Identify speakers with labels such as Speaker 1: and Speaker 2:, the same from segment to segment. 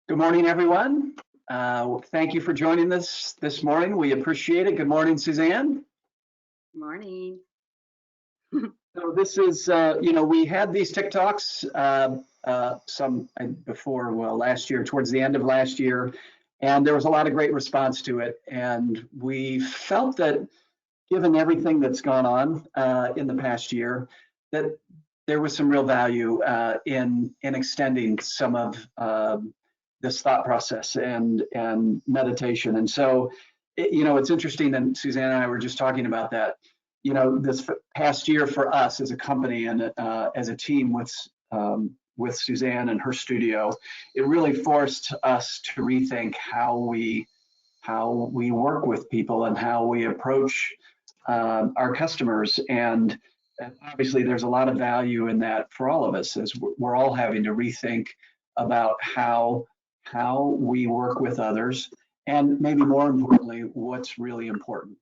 Speaker 1: Good morning, everyone. Thank you for joining us this morning. We appreciate it. Good morning, Suzanne.
Speaker 2: Morning.
Speaker 1: So this is, we had these TikToks last year, towards the end of last year, and there was a lot of great response to it. And we felt that given everything that's gone on in the past year, that there was some real value in extending some of this thought process and meditation. And so, it's interesting, and Suzanne and I were just talking about that. This past year for us as a company and as a team with Suzanne and her studio, it really forced us to rethink how we work with people and how we approach our customers. And obviously, there's a lot of value in that for all of us, as we're all having to rethink about how we work with others, and maybe more importantly, what's really important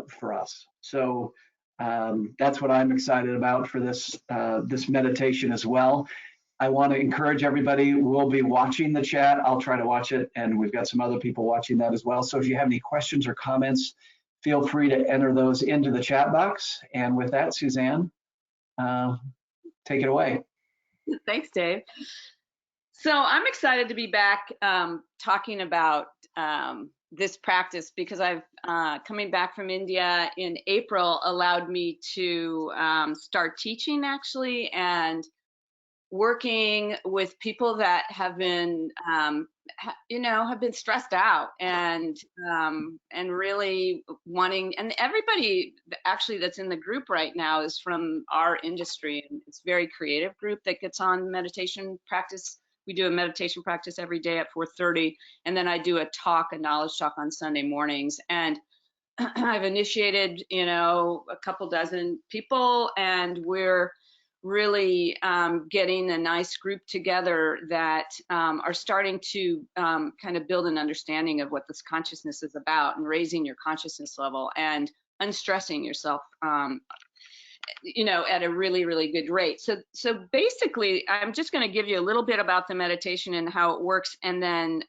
Speaker 1: for us. So that's what I'm excited about for this meditation as well. I want to encourage everybody. We'll be watching the chat. I'll try to watch it, and we've got some other people watching that as well. So if you have any questions or comments, feel free to enter those into the chat box. And with that, Suzanne, take it away.
Speaker 2: Thanks, Dave. So I'm excited to be back talking about this practice, because I've coming back from India in April allowed me to start teaching, actually, and working with people that have been have been stressed out and really wanting, and everybody actually that's in the group right now is from our industry, and it's a very creative group that gets on meditation practice. We do a meditation practice every day at 4:30, and then I do a knowledge talk on Sunday mornings. And I've initiated, a couple dozen people, and we're really getting a nice group together that are starting to kind of build an understanding of what this consciousness is about, and raising your consciousness level and unstressing yourself at a really, really good rate. So basically, I'm just going to give you a little bit about the meditation and how it works, and then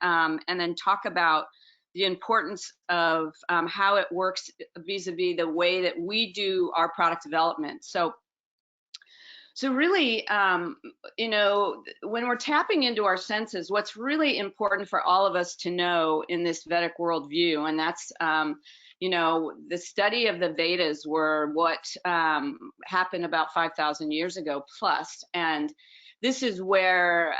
Speaker 2: talk about the importance of how it works vis-a-vis the way that we do our product development. So really, when we're tapping into our senses, what's really important for all of us to know in this Vedic worldview, and that's the study of the Vedas were what happened about 5,000 years ago plus, and this is where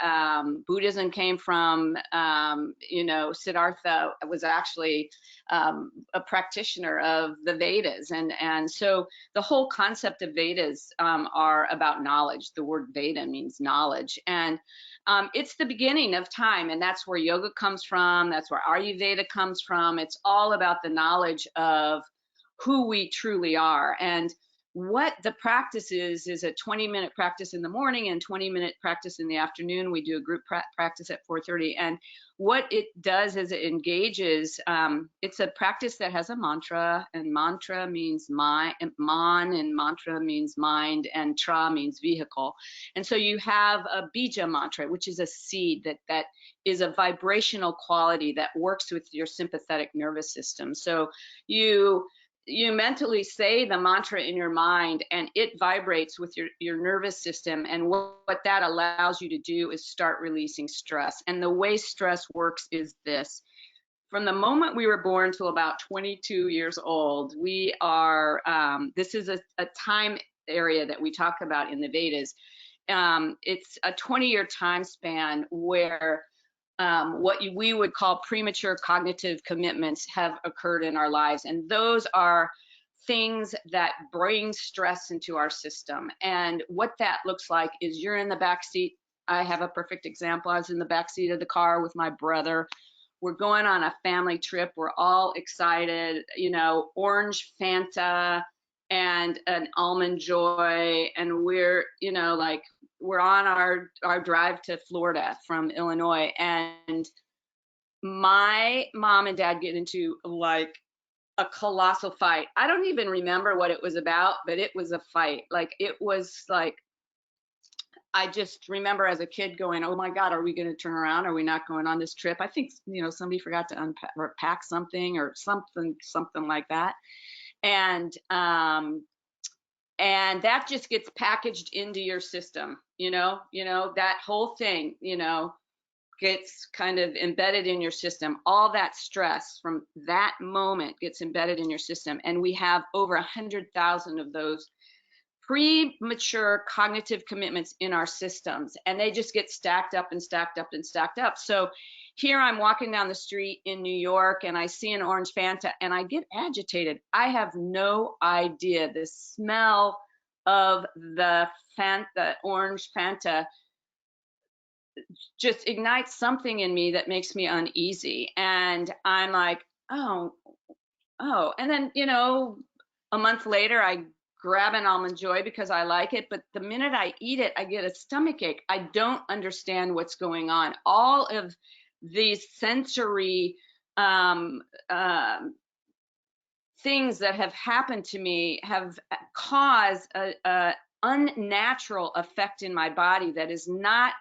Speaker 2: Buddhism came from. Siddhartha was actually a practitioner of the Vedas, and so the whole concept of Vedas are about knowledge. The word Veda means knowledge, and it's the beginning of time, and that's where yoga comes from. That's where Ayurveda comes from. It's all about the knowledge of who we truly are. And what the practice is a 20-minute practice in the morning and 20-minute practice in the afternoon. We do a group practice at 4:30. And what it does is it engages, it's a practice that has a mantra, and mantra means man, and mantra means mind, and tra means vehicle. And so you have a bija mantra, which is a seed that is a vibrational quality that works with your sympathetic nervous system. So you mentally say the mantra in your mind, and it vibrates with your nervous system. And what that allows you to do is start releasing stress. And the way stress works is this. From the moment we were born till about 22 years old, we are, this is a time area that we talk about in the Vedas. It's a 20-year time span where what we would call premature cognitive commitments have occurred in our lives. And those are things that bring stress into our system. And what that looks like is you're in the back seat. I have a perfect example. I was in the back seat of the car with my brother. We're going on a family trip. We're all excited, orange Fanta and an almond joy. And we're, we're on our drive to Florida from Illinois, and my mom and dad get into like a colossal fight. I don't even remember what it was about, but it was a fight. Like, it was like, I just remember as a kid going, oh my God, are we going to turn around? Are we not going on this trip? I think, somebody forgot to unpack or pack something or something like that. And that just gets packaged into your system, that whole thing, gets kind of embedded in your system. All that stress from that moment gets embedded in your system. And we have over 100,000 of those premature cognitive commitments in our systems, and they just get stacked up and stacked up and stacked up. So here I'm walking down the street in New York and I see an orange Fanta and I get agitated. I have no idea. The smell of the orange Fanta just ignites something in me that makes me uneasy. And I'm like, oh. And then, a month later, I grab an Almond Joy because I like it. But the minute I eat it, I get a stomach ache. I don't understand what's going on. All of these sensory things that have happened to me have caused a unnatural effect in my body that is not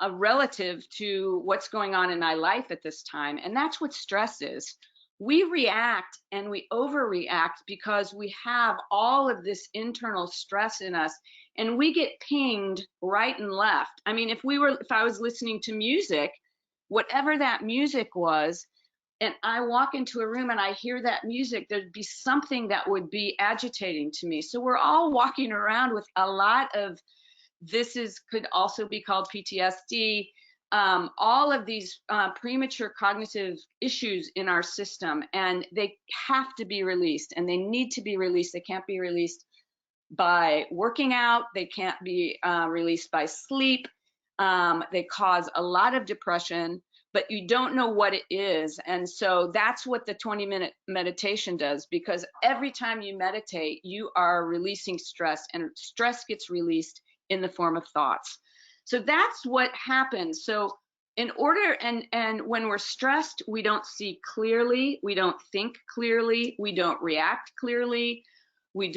Speaker 2: a relative to what's going on in my life at this time. And that's what stress is. We react and we overreact because we have all of this internal stress in us, and we get pinged right and left. I mean, if I was listening to music, whatever that music was, and I walk into a room and I hear that music, there'd be something that would be agitating to me. So we're all walking around with a lot of could also be called PTSD, all of these premature cognitive issues in our system, and they have to be released, and they need to be released. They can't be released by working out. They can't be released by sleep. They cause a lot of depression, but you don't know what it is. And so that's what the 20-minute meditation does, because every time you meditate, you are releasing stress, and stress gets released in the form of thoughts. So that's what happens. So in order, and when we're stressed, we don't see clearly, we don't think clearly, we don't react clearly, we're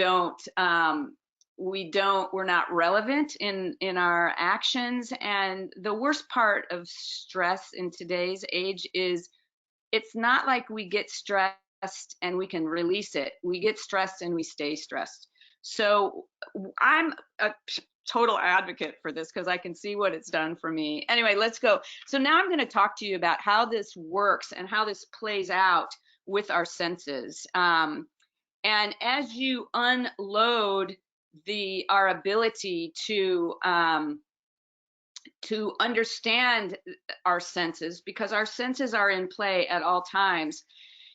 Speaker 2: not relevant in our actions. And the worst part of stress in today's age is it's not like we get stressed and we can release it. We get stressed and we stay stressed. So I'm a total advocate for this because I can see what it's done for me. Anyway, let's go. So now I'm going to talk to you about how this works and how this plays out with our senses. And as you unload our ability to understand our senses, because our senses are in play at all times,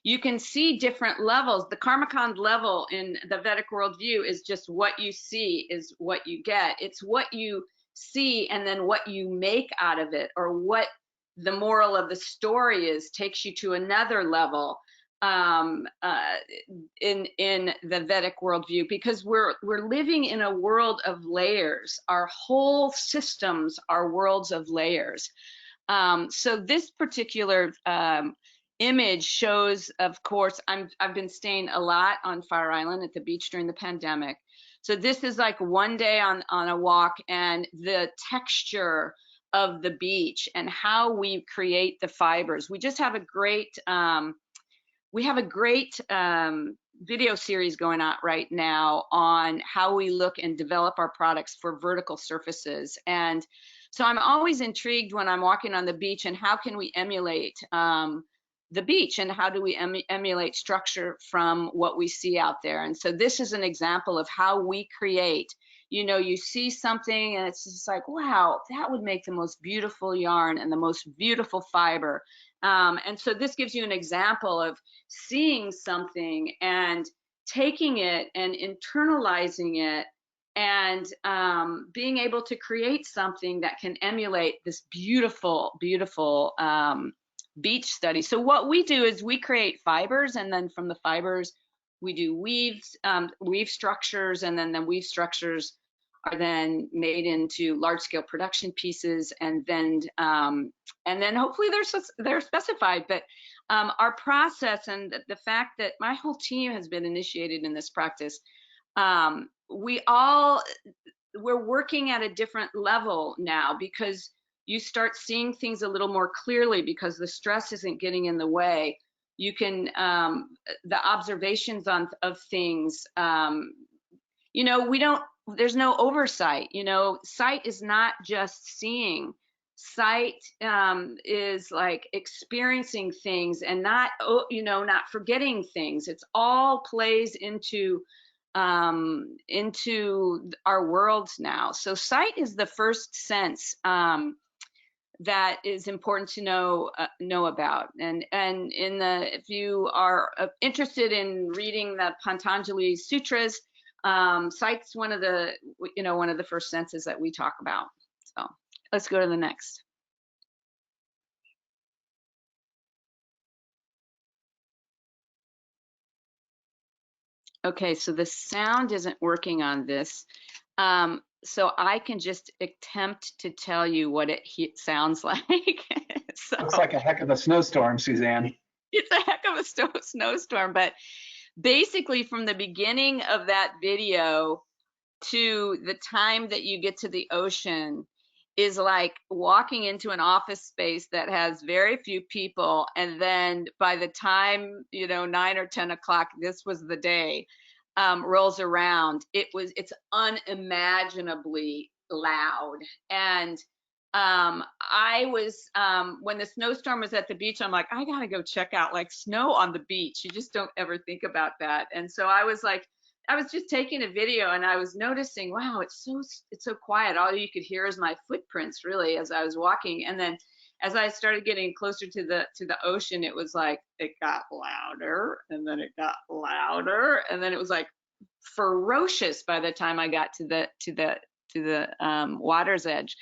Speaker 2: you can see different levels. The Karmakand level in the Vedic worldview is just what you see is what you get. It's what you see and then what you make out of it, or what the moral of the story is, takes you to another level in the Vedic worldview, because we're living in a world of layers. Our whole systems are worlds of layers. So this particular image shows, of course, I've been staying a lot on Fire Island at the beach during the pandemic. So this is like one day on a walk, and the texture of the beach and how we create the fibers. We just have a great video series going on right now on how we look and develop our products for vertical surfaces. And so I'm always intrigued when I'm walking on the beach, and how can we emulate the beach, and how do we emulate structure from what we see out there. And so this is an example of how we create. You see something and it's just like, wow, that would make the most beautiful yarn and the most beautiful fiber. And so this gives you an example of seeing something and taking it and internalizing it, and being able to create something that can emulate this beautiful, beautiful beach study. So what we do is we create fibers, and then from the fibers we do weave structures, and then the weave structures are then made into large-scale production pieces, and then hopefully they're specified. But our process, and the fact that my whole team has been initiated in this practice, we all we're working at a different level now, because you start seeing things a little more clearly because the stress isn't getting in the way. You can, the observations of things, you know, there's no oversight. You know, sight is not just seeing. Sight is like experiencing things and not, you know, not forgetting things. It's all plays into our worlds now. So sight is the first sense that is important to know about. And if you are interested in reading the Patanjali Sutras, sight's one of the first senses that we talk about. So let's go to the next. Okay, so the sound isn't working on this. So I can just attempt to tell you what it sounds like. So,
Speaker 1: looks like a heck of a snowstorm, Suzanne.
Speaker 2: It's a heck of a snowstorm, but basically from the beginning of that video to the time that you get to the ocean is like walking into an office space that has very few people, and then by the time, you know, 9 or 10 o'clock, this was the day, rolls around, it's unimaginably loud. And I was, when the snowstorm was at the beach, I'm like, I gotta go check out like snow on the beach. You just don't ever think about that. And so I was like, I was just taking a video and I was noticing, wow, it's so quiet. All you could hear is my footprints really as I was walking. And then as I started getting closer to the ocean, it was like, it got louder and then it got louder. And then it was like ferocious by the time I got to the water's edge.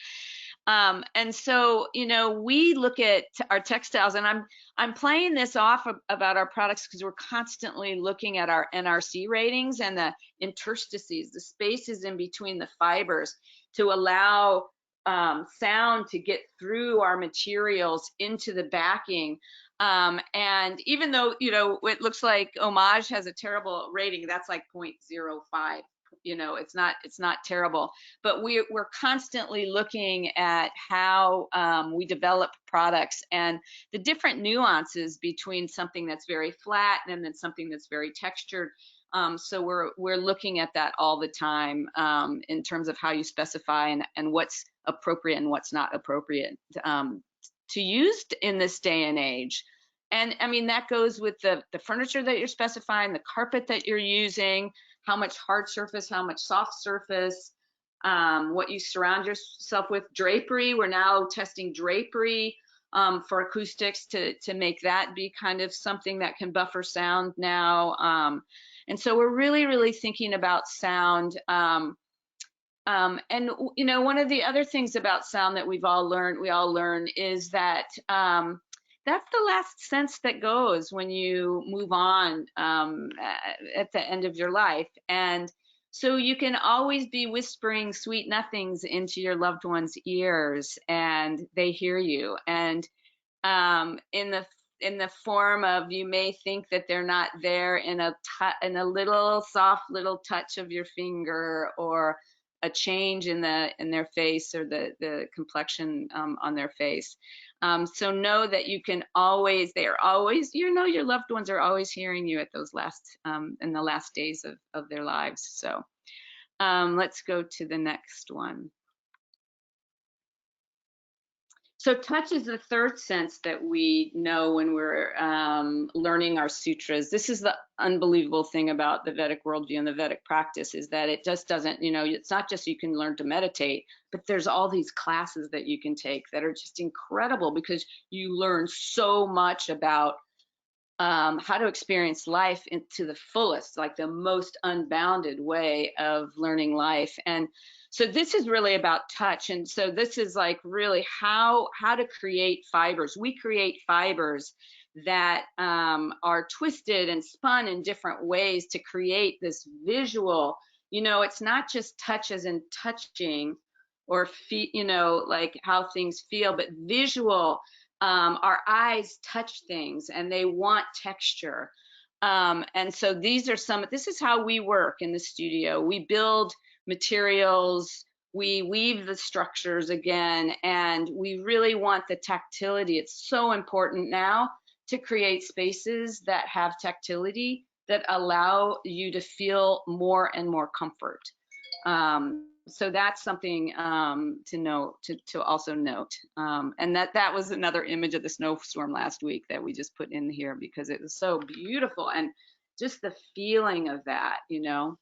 Speaker 2: And so, you know, we look at our textiles, and I'm playing this off about our products because we're constantly looking at our NRC ratings and the interstices, the spaces in between the fibers, to allow sound to get through our materials into the backing. And even though, you know, it looks like Homage has a terrible rating, that's like 0.05. You know, it's not terrible, but we're constantly looking at how we develop products and the different nuances between something that's very flat and then something that's very textured. So we're looking at that all the time in terms of how you specify and what's appropriate and what's not appropriate to use in this day and age. And I mean, that goes with the furniture that you're specifying, the carpet that you're using, how much hard surface, how much soft surface, what you surround yourself with. Drapery, we're now testing drapery for acoustics to make that be kind of something that can buffer sound now. And so we're really thinking about sound. And you know, one of the other things about sound that we all learn is that that's the last sense that goes when you move on at the end of your life. And so you can always be whispering sweet nothings into your loved one's ears and they hear you. And in the form of, you may think that they're not there in a little soft little touch of your finger, or a change in their face, or the complexion on their face. So know that you can always, you know, your loved ones are always hearing you at those in the last days of their lives. So let's go to the next one. So touch is the third sense that we know when we're learning our sutras. This is the unbelievable thing about the Vedic worldview and the Vedic practice, is that it just doesn't, you know, it's not just you can learn to meditate, but there's all these classes that you can take that are just incredible, because you learn so much about how to experience life to the fullest, like the most unbounded way of learning life. And so this is really about touch. And so this is like really how to create fibers. We create fibers that are twisted and spun in different ways to create this visual, you know, it's not just touch as in touching or you know, like how things feel, but visual. Our eyes touch things and they want texture. And so this is how we work in the studio. We build materials we weave the structures again, and we really want the tactility. It's so important now to create spaces that have tactility that allow you to feel more and more comfort. So that's something to note, to also note. And that was another image of the snowstorm last week that we just put in here because it was so beautiful, and just the feeling of that, you know.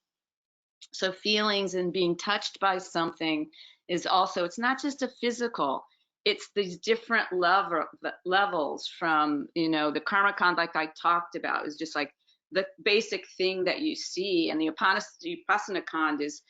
Speaker 2: So feelings and being touched by something is also, it's not just a physical, it's these different levels from, you know, the karma kand, like I talked about, is just like the basic thing that you see, and the upasana kand is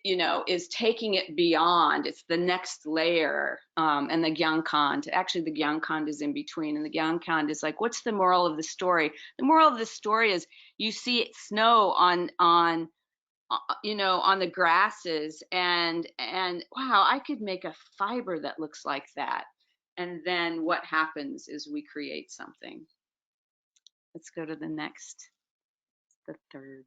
Speaker 2: you know, is taking it beyond. It's the next layer, and the Gyan Kand, actually the Gyan Kand is in between, and the Gyan Kand is like, what's the moral of the story? The moral of the story is you see it snow on you know, on the grasses, and wow, I could make a fiber that looks like that. And then what happens is we create something. Let's go to the next, the third.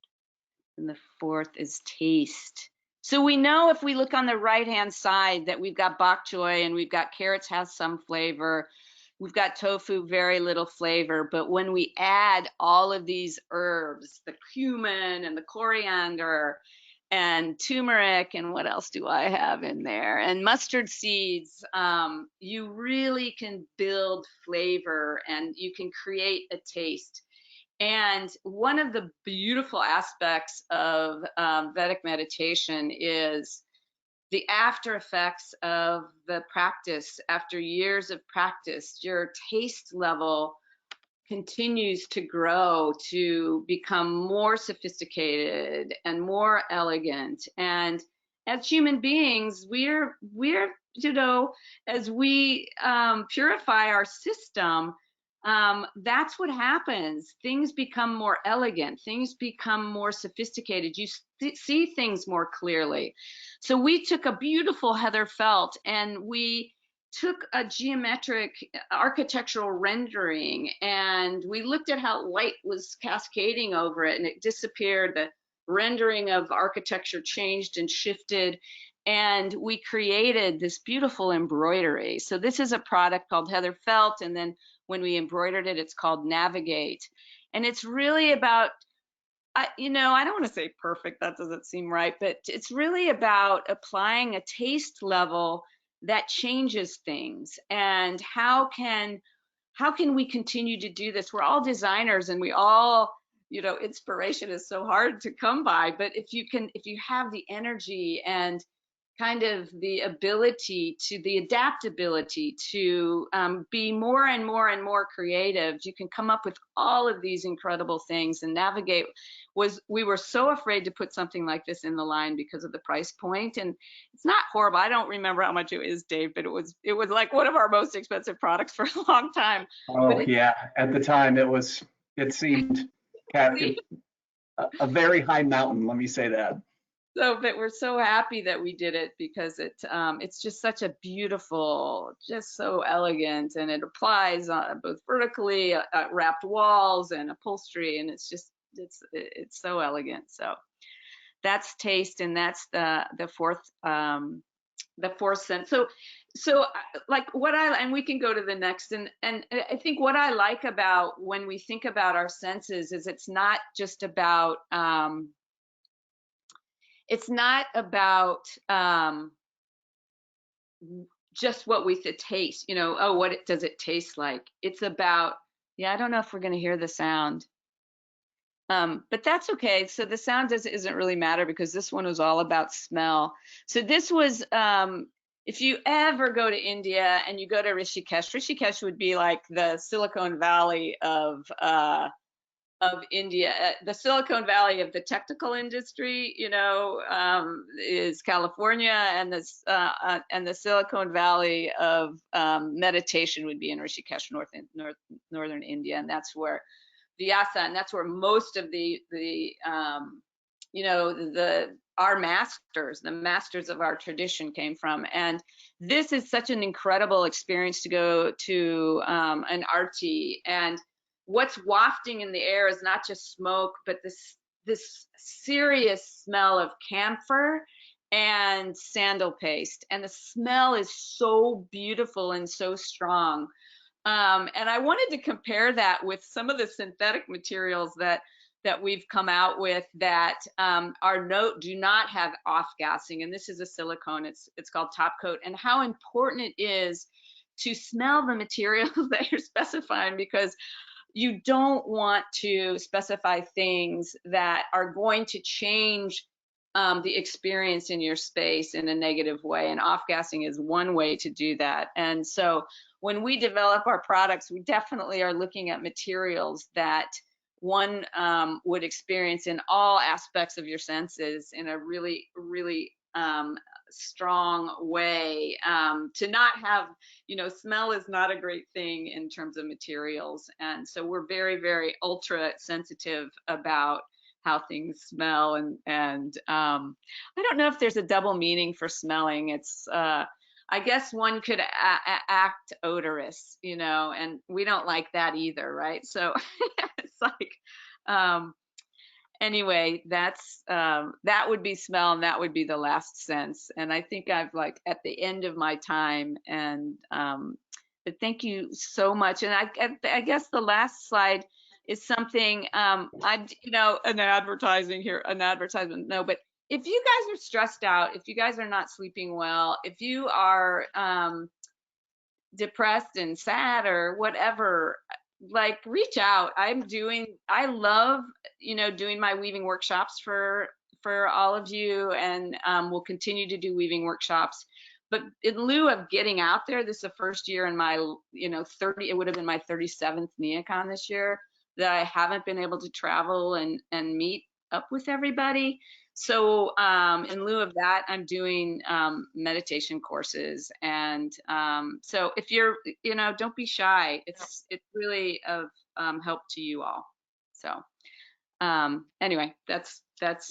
Speaker 2: And the fourth is taste. So we know if we look on the right-hand side that we've got bok choy, and we've got carrots has some flavor. We've got tofu, very little flavor. But when we add all of these herbs, the cumin and the coriander and turmeric, and what else do I have in there? And mustard seeds, you really can build flavor, and you can create a taste. And one of the beautiful aspects of Vedic meditation is the after effects of the practice. After years of practice, your taste level continues to grow to become more sophisticated and more elegant. And as human beings, we're you know, as we purify our system, that's what happens. Things become more elegant, things become more sophisticated. You see things more clearly. So we took a beautiful heather felt, and we took a geometric architectural rendering, and we looked at how light was cascading over it, and it disappeared. The rendering of architecture changed and shifted, and we created this beautiful embroidery. So this is a product called Heather Felt, and then when we embroidered it, it's called Navigate. And it's really about, you know, I don't want to say perfect, that doesn't seem right, but it's really about applying a taste level that changes things. And how can we continue to do this? We're all designers, and we all, you know, inspiration is so hard to come by, but if you have the energy and kind of the ability to, the adaptability to be more and more and more creative, you can come up with all of these incredible things. And Navigate we were so afraid to put something like this in the line because of the price point, and it's not horrible. I don't remember how much it is, Dave, but it was like one of our most expensive products for a long time.
Speaker 1: Oh yeah, at the time it seemed a very high mountain, let me say that.
Speaker 2: So, but we're so happy that we did it because it's just such a beautiful, just so elegant, and it applies both vertically, wrapped walls and upholstery, and it's just it's so elegant. So that's taste, and that's the fourth sense. So like what and we can go to the next, and I think what I like about when we think about our senses is it's not just about just what we taste, you know, oh, does it taste like? It's about, yeah, I don't know if we're going to hear the sound, but that's okay. So the sound isn't really matter, because this one was all about smell. So this was, if you ever go to India and you go to Rishikesh would be like the Silicon Valley of India. The Silicon Valley of the technical industry, you know, is California, and the Silicon Valley of meditation would be in Rishikesh, northern India, and that's where Vyasa, and that's where most of the you know, our masters, the masters of our tradition came from. And this is such an incredible experience to go to an arti, and what's wafting in the air is not just smoke, but this serious smell of camphor and sandal paste, and the smell is so beautiful and so strong. And I wanted to compare that with some of the synthetic materials that we've come out with that do not have off-gassing, and this is a silicone. It's called Top Coat, and how important it is to smell the materials that you're specifying, because you don't want to specify things that are going to change the experience in your space in a negative way, and off-gassing is one way to do that. And so when we develop our products, we definitely are looking at materials that one would experience in all aspects of your senses in a really, really strong way. To not have, smell is not a great thing in terms of materials. And so we're very, very ultra sensitive about how things smell. And I don't know if there's a double meaning for smelling. It's, I guess one could act odorous, and we don't like that either, right? So it's like, anyway, that's that would be smell, and that would be the last sense. And I think I've like at the end of my time, and but thank you so much. And I guess the last slide is something an advertisement. No, but if you guys are stressed out, if you guys are not sleeping well, if you are depressed and sad or whatever, like reach out. I love, doing my weaving workshops for all of you, and we'll continue to do weaving workshops. But in lieu of getting out there, this is the first year in my, it would have been my 37th NeoCon this year that I haven't been able to travel and meet up with everybody. So in lieu of that, I'm doing meditation courses. And so if you're, don't be shy. It's really of help to you all. So anyway, that's that.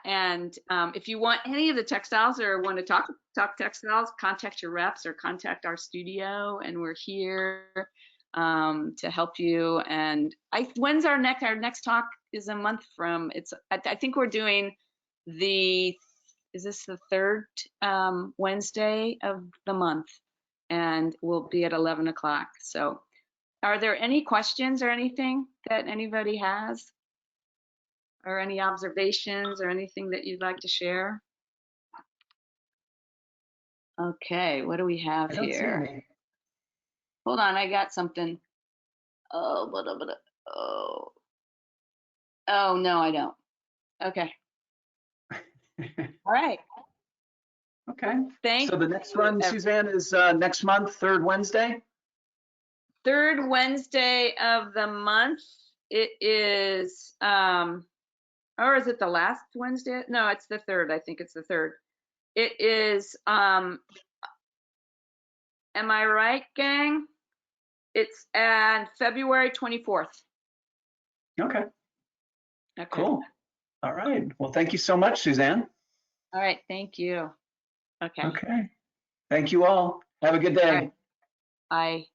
Speaker 2: And if you want any of the textiles or want to talk textiles, contact your reps or contact our studio, and we're here to help you. And when's our next talk is a month from, I think we're doing is this the third Wednesday of the month, and we'll be at 11 o'clock. So are there any questions or anything that anybody has, or any observations or anything that you'd like to share? Okay, what do we have here? Hold on, I got something. Oh, no, I don't. Okay. All right.
Speaker 1: Okay.
Speaker 2: Thanks.
Speaker 1: So the next one, Suzanne, is next month, third Wednesday?
Speaker 2: Third Wednesday of the month. It is, or is it the last Wednesday? No, it's the third. I think it's the third. It is, am I right, gang? It's on February 24th.
Speaker 1: Okay. Cool. All right. Well, thank you so much, Suzanne.
Speaker 2: All right. Thank you. Okay.
Speaker 1: Okay. Thank you all. Have a good day.
Speaker 2: Bye.